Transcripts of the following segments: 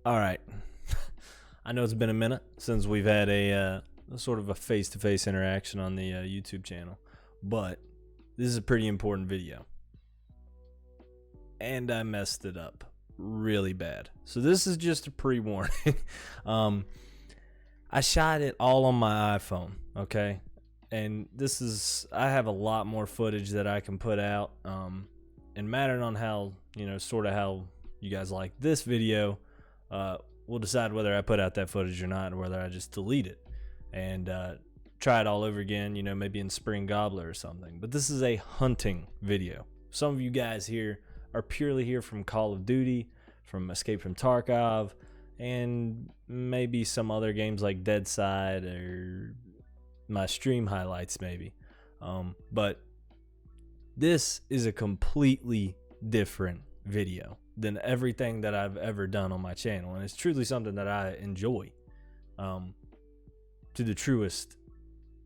All right. I know it's been a minute since we've had a sort of a face-to-face interaction on the YouTube channel, but this is a pretty important video. And I messed it up really bad. So this is just a pre-warning. I shot it all on my iPhone, okay? And I have a lot more footage that I can put out. And mattering on how, sort of how you guys like this video, we'll decide whether I put out that footage or not, or whether I just delete it and try it all over again, maybe in Spring Gobbler or something. But this is a hunting video. Some of you guys here are purely here from Call of Duty, from Escape from Tarkov, and maybe some other games like Dead Side or my stream highlights maybe. But this is a completely different video than everything that I've ever done on my channel, and it's truly something that I enjoy to the truest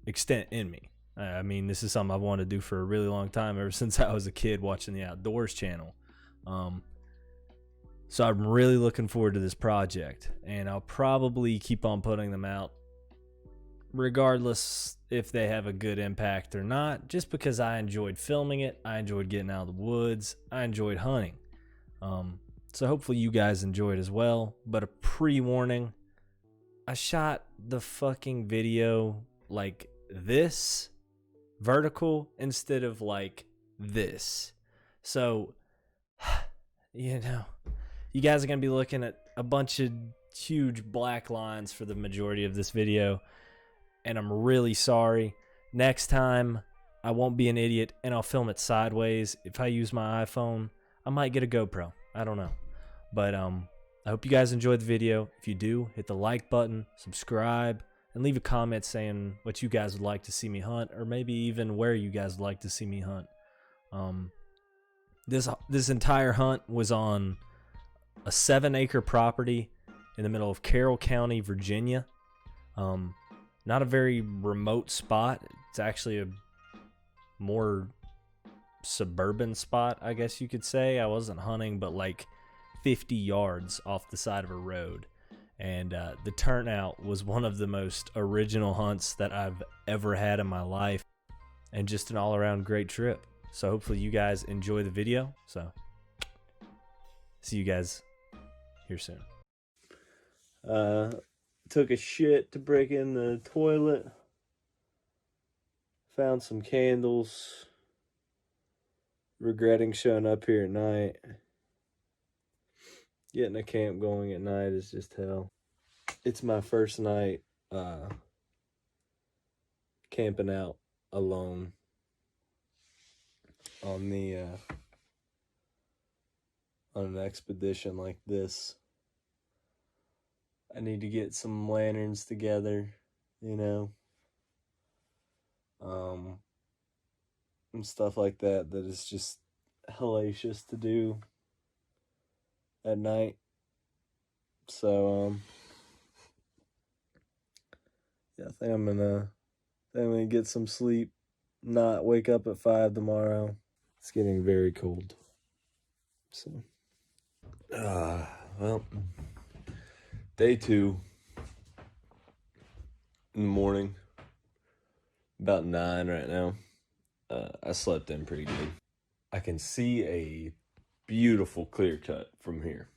extent in me. I mean, this is something I've wanted to do for a really long time, ever since I was a kid watching the Outdoors channel. So I'm really looking forward to this project, and I'll probably keep on putting them out regardless if they have a good impact or not, just because I enjoyed filming it, I enjoyed getting out of the woods, I enjoyed hunting. So hopefully you guys enjoyed as well. But a pre-warning, I shot the fucking video like this, vertical, instead of like this. So, you guys are going to be looking at a bunch of huge black lines for the majority of this video. And I'm really sorry. Next time, I won't be an idiot and I'll film it sideways. If I use my iPhone, I might get a GoPro. I don't know. But I hope you guys enjoyed the video. If you do, hit the like button, subscribe, and leave a comment saying what you guys would like to see me hunt, or maybe even where you guys would like to see me hunt. This entire hunt was on a 7-acre property in the middle of Caroll County, Virginia. Not a very remote spot. It's actually a more suburban spot, I guess you could say. I wasn't hunting but like 50 yards off the side of a road, and the turnout was one of the most original hunts that I've ever had in my life, and just an all-around great trip. So hopefully you guys enjoy the video. So see you guys here soon. Took a shit to break in the toilet, found some candles, regretting showing up here at night. Getting a camp going at night is just hell. It's my first night camping out alone on an expedition like this. I need to get some lanterns together, and stuff like that is just hellacious to do at night. So yeah, I think I'm gonna get some sleep, not wake up at 5 tomorrow. It's getting very cold. So well, day 2 in the morning, about 9 right now. I slept in pretty good. I can see a beautiful clear cut from here,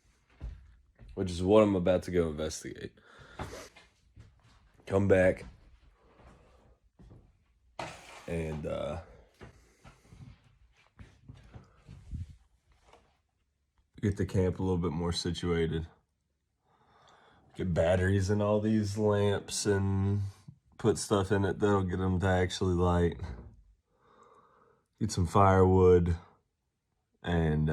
which is what I'm about to go investigate. Come back and get the camp a little bit more situated. Get batteries in all these lamps and put stuff in it that'll get them to actually light. Get some firewood and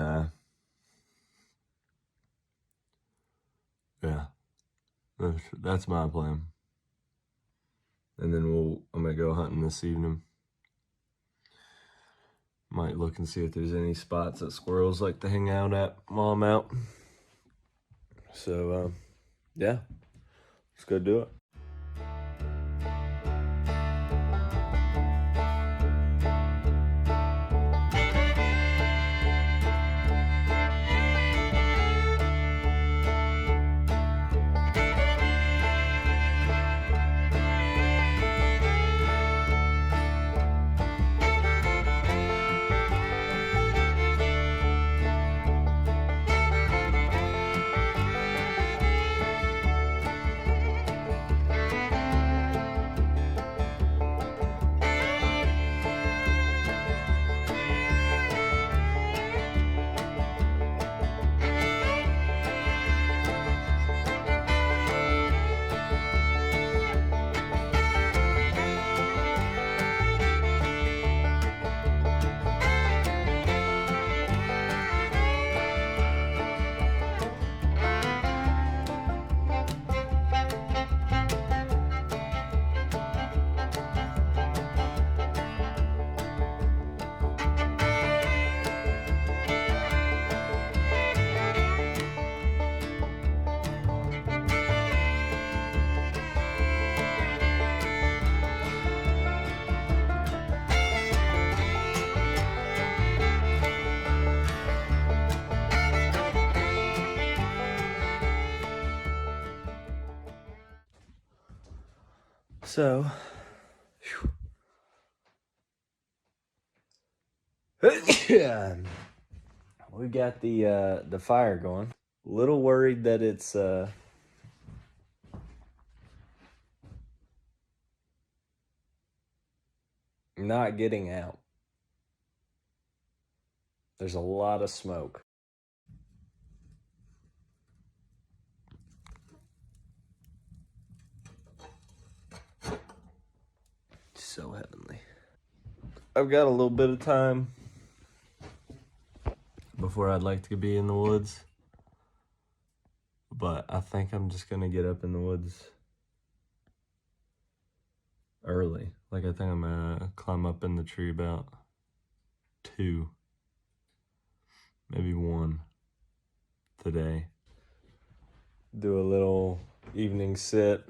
yeah, that's my plan. And then I'm gonna go hunting this evening. Might look and see if there's any spots that squirrels like to hang out at while I'm out. So yeah, let's go do it. So, yeah, we got the fire going. A little worried that it's not getting out. There's a lot of smoke. So heavenly. I've got a little bit of time before I'd like to be in the woods, but I think I'm just gonna get up in the woods early. Like, I think I'm gonna climb up in the tree about 2, maybe 1 today. Do a little evening sit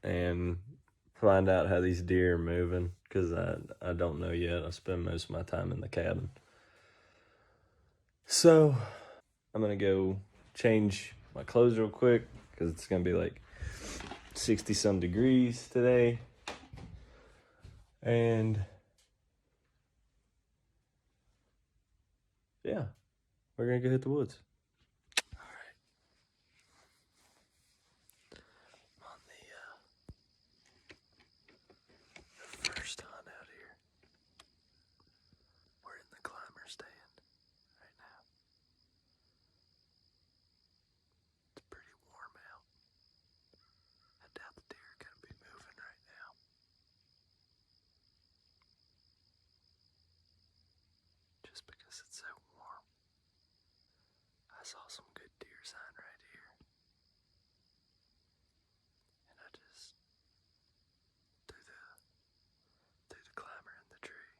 and find out how these deer are moving, because I don't know yet. I spend most of my time in the cabin. So I'm gonna go change my clothes real quick, because it's gonna be like 60 some degrees today. And yeah, we're gonna go hit the woods. All right. On the first hunt out here. We're in the climber stand right now. It's pretty warm out. I doubt the deer are gonna be moving right now. Just because it's so warm. I saw some good deer sign right here. And I just threw the climber in the tree.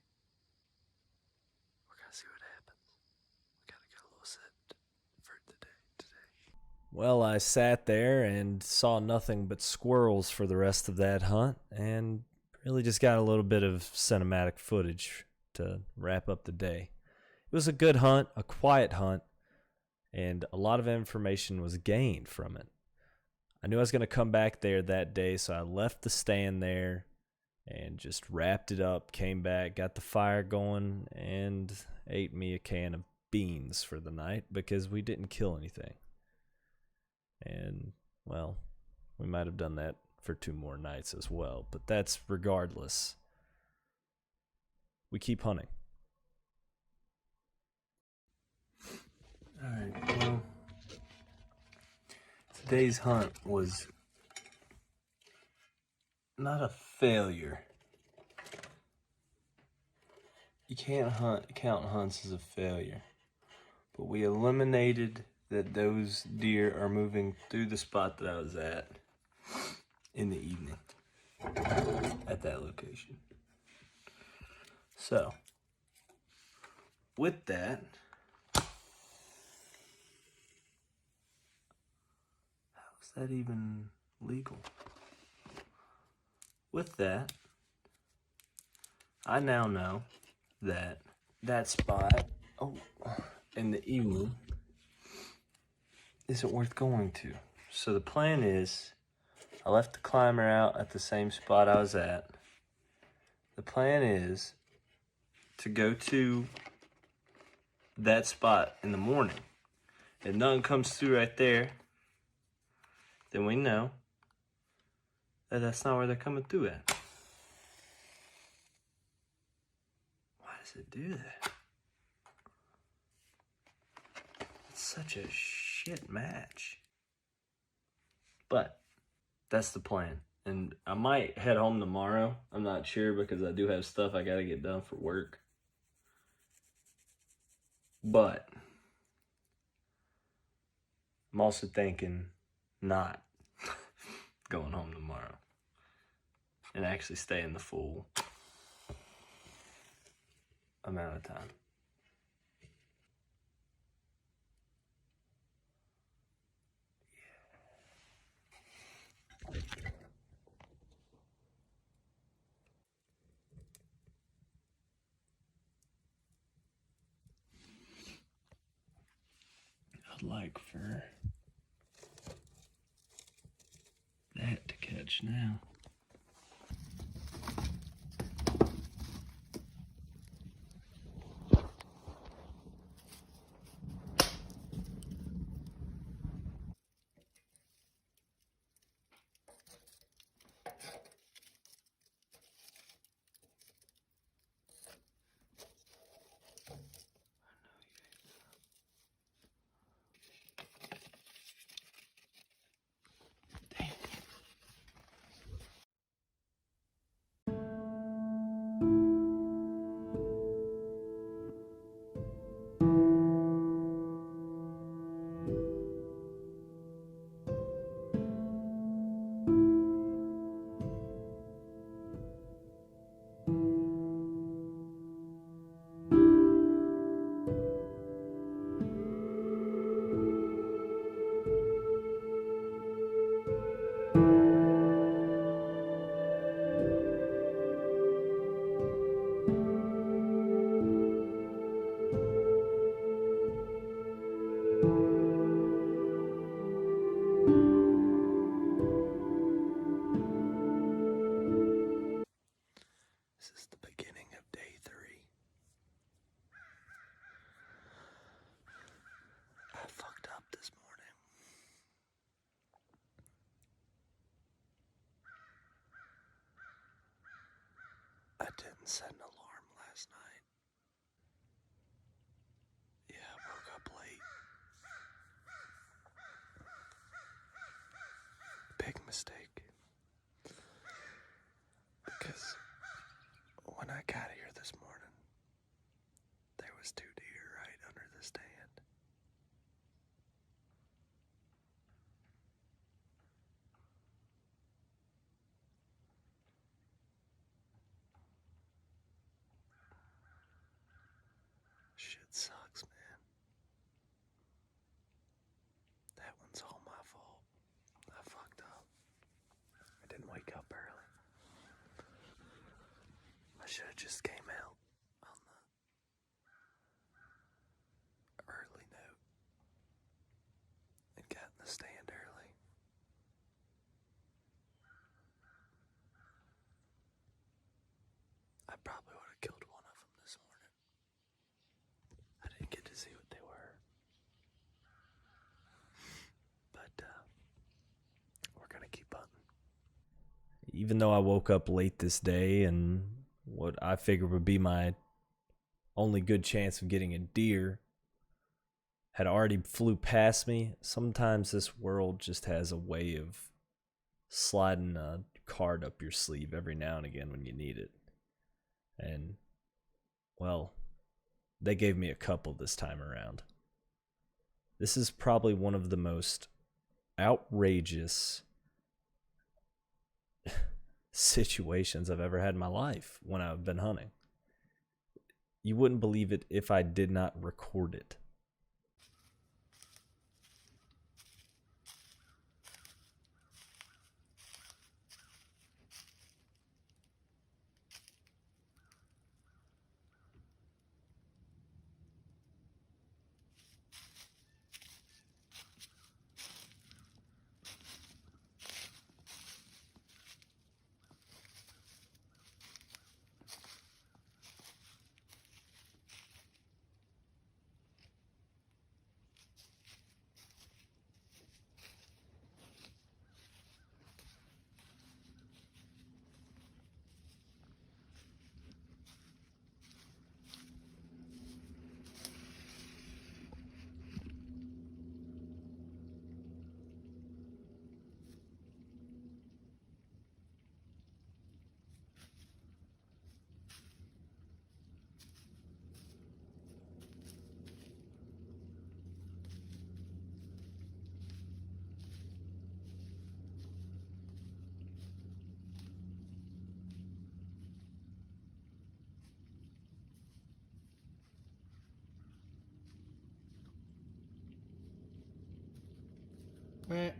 We're gonna see what happens. We gotta get a little set for today. Well, I sat there and saw nothing but squirrels for the rest of that hunt, and really just got a little bit of cinematic footage to wrap up the day. It was a good hunt, a quiet hunt, and a lot of information was gained from it. I knew I was going to come back there that day, so I left the stand there and just wrapped it up, came back, got the fire going, and ate me a can of beans for the night because we didn't kill anything. And, well, we might have done that for 2 more nights as well, but that's regardless. We keep hunting. All right, well, today's hunt was not a failure. You can't count hunts as a failure, but we eliminated that those deer are moving through the spot that I was at in the evening at that location. So, with that, how is that even legal? With that, I now know that that spot in the evening isn't worth going to. So the plan is, I left the climber out at the same spot I was at. The plan is to go to that spot in the morning. If nothing comes through right there, then we know that that's not where they're coming through at. Why does it do that? It's such a shit match. But that's the plan. And I might head home tomorrow. I'm not sure, because I do have stuff I gotta get done for work. But I'm also thinking not going home tomorrow and actually staying the full amount of time. I'd like for that to catch now. didn't set an alarm last night. Yeah, I woke up late. Big mistake. Because when I got here this morning, there was 2 deer right under the stand. Shit sucks, man. That one's all my fault. I fucked up. I didn't wake up early. I should have just came out on the early note and got in the stand early. I probably would have killed one of them this morning. I didn't get to see what they were. But we're gonna keep hunting. Even though I woke up late this day and what I figured would be my only good chance of getting a deer had already flew past me, sometimes this world just has a way of sliding a card up your sleeve every now and again when you need it. And, well, they gave me a couple this time around. This is probably one of the most outrageous situations I've ever had in my life when I've been hunting. You wouldn't believe it if I did not record it. Meh.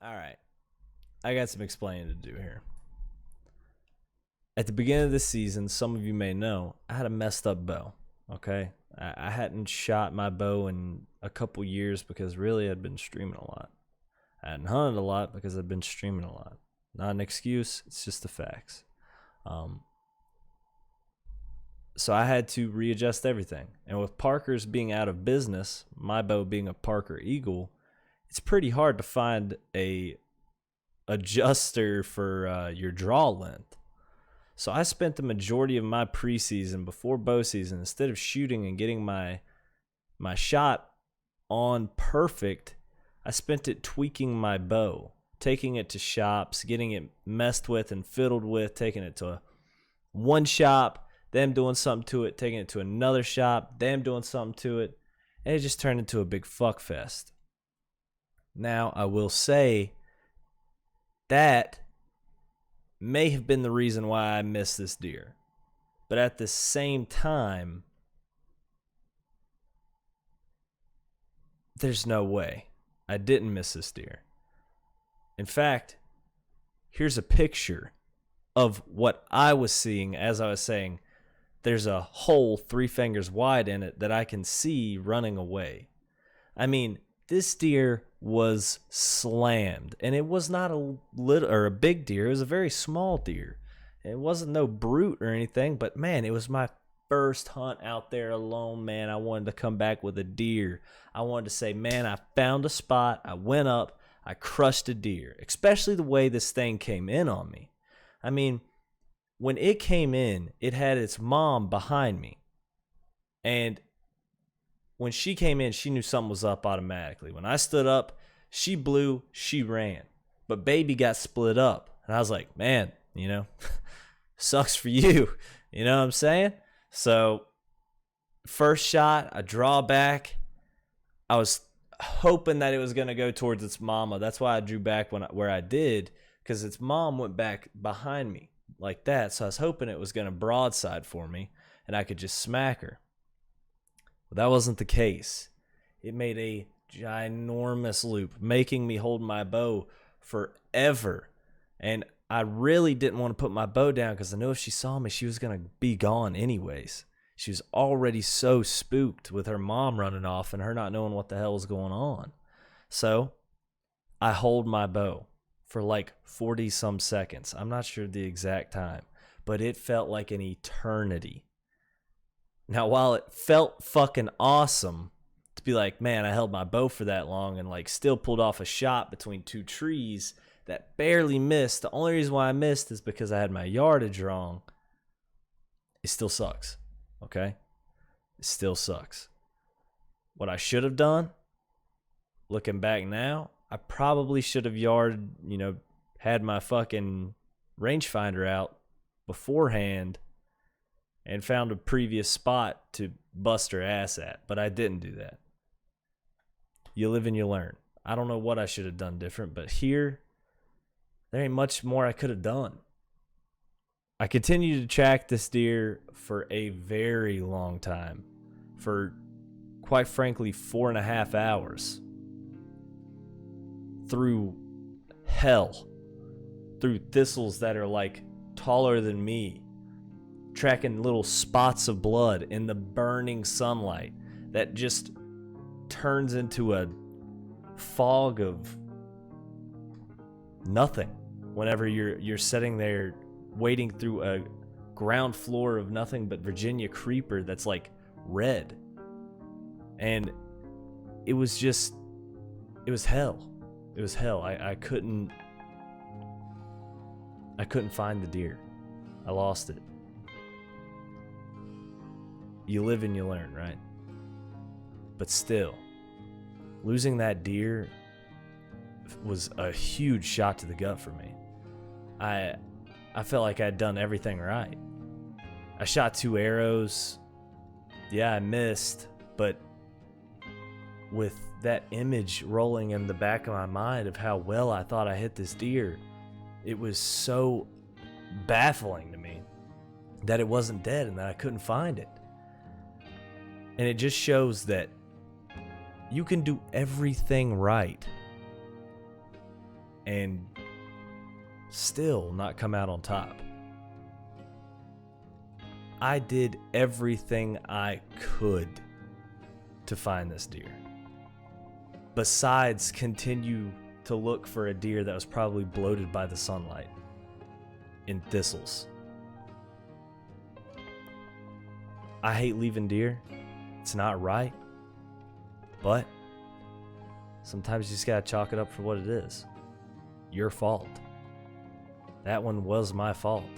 All right. I got some explaining to do here. At the beginning of this season, some of you may know, I had a messed up bow. Okay? I hadn't shot my bow in a couple years because really I'd been streaming a lot. I hadn't hunted a lot because I'd been streaming a lot. Not an excuse, it's just the facts. So I had to readjust everything. And with Parker's being out of business, my bow being a Parker Eagle, it's pretty hard to find a adjuster for your draw length. So I spent the majority of my preseason before bow season, instead of shooting and getting my shot on perfect, I spent it tweaking my bow, taking it to shops, getting it messed with and fiddled with, taking it to one shop, them doing something to it, taking it to another shop, them doing something to it, and it just turned into a big fuck fest. Now, I will say that may have been the reason why I missed this deer. But at the same time, there's no way I didn't miss this deer. In fact, here's a picture of what I was seeing as I was saying, there's a hole 3 fingers wide in it that I can see running away. I mean, this deer was slammed, and it was not a little or a big deer. It was a very small deer. It wasn't no brute or anything, but man, it was my first hunt out there alone, man. I wanted to come back with a deer. I wanted to say, man, I found a spot. I went up. I crushed a deer, especially the way this thing came in on me. I mean, when it came in, it had its mom behind me. And when she came in, she knew something was up automatically. When I stood up, she blew, she ran. But baby got split up. And I was like, man, you know, sucks for you. You know what I'm saying? So first shot, I draw back. I was hoping that it was going to go towards its mama. That's why I drew back where I did, because its mom went back behind me like that. So I was hoping it was going to broadside for me and I could just smack her. But that wasn't the case. It made a ginormous loop, making me hold my bow forever. And I really didn't want to put my bow down because I knew if she saw me, she was going to be gone anyways. She was already so spooked with her mom running off and her not knowing what the hell was going on. So I hold my bow for like 40 some seconds. I'm not sure the exact time, but it felt like an eternity. Now, while it felt fucking awesome to be like, man, I held my bow for that long and like still pulled off a shot between 2 trees that barely missed. The only reason why I missed is because I had my yardage wrong. It still sucks. Okay? It still sucks. What I should have done, looking back now, I probably should have had my fucking rangefinder out beforehand and found a previous spot to bust her ass at, but I didn't do that. You live and you learn. I don't know what I should have done different, but here, there ain't much more I could have done. I continued to track this deer for a very long time, for quite frankly 4.5 hours, through hell, through thistles that are like taller than me, tracking little spots of blood in the burning sunlight that just turns into a fog of nothing whenever you're sitting there wading through a ground floor of nothing but Virginia creeper that's like red. And it was hell. It was hell. I couldn't find the deer. I lost it. You live and you learn, right? But still, losing that deer was a huge shot to the gut for me. I felt like I'd done everything right. I shot 2 arrows. Yeah, I missed, but with that image rolling in the back of my mind of how well I thought I hit this deer, it was so baffling to me that it wasn't dead and that I couldn't find it. And it just shows that you can do everything right and still not come out on top. I did everything I could to find this deer, besides continue to look for a deer that was probably bloated by the sunlight in thistles. I hate leaving deer. It's not right. But sometimes you just gotta chalk it up for what it is. Your fault. That one was my fault.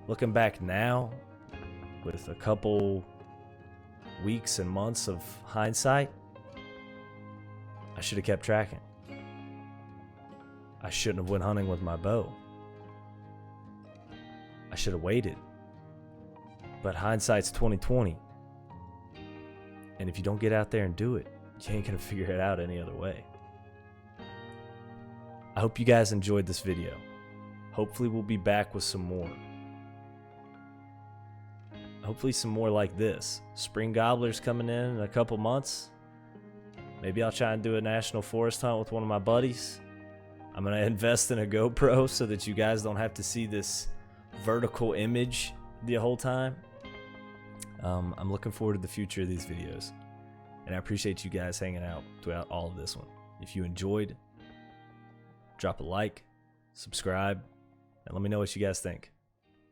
Looking back now, with a couple weeks and months of hindsight, I should have kept tracking. I shouldn't have went hunting with my bow. I should have waited. But hindsight's 20/20. And if you don't get out there and do it, you ain't gonna figure it out any other way. I hope you guys enjoyed this video. Hopefully we'll be back with some more. Hopefully some more like this. Spring gobblers coming in a couple months. Maybe I'll try and do a national forest hunt with one of my buddies. I'm gonna invest in a GoPro so that you guys don't have to see this vertical image the whole time. I'm looking forward to the future of these videos, and I appreciate you guys hanging out throughout all of this one. If you enjoyed, drop a like, subscribe, and let me know what you guys think.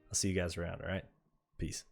I'll see you guys around, all right? Peace.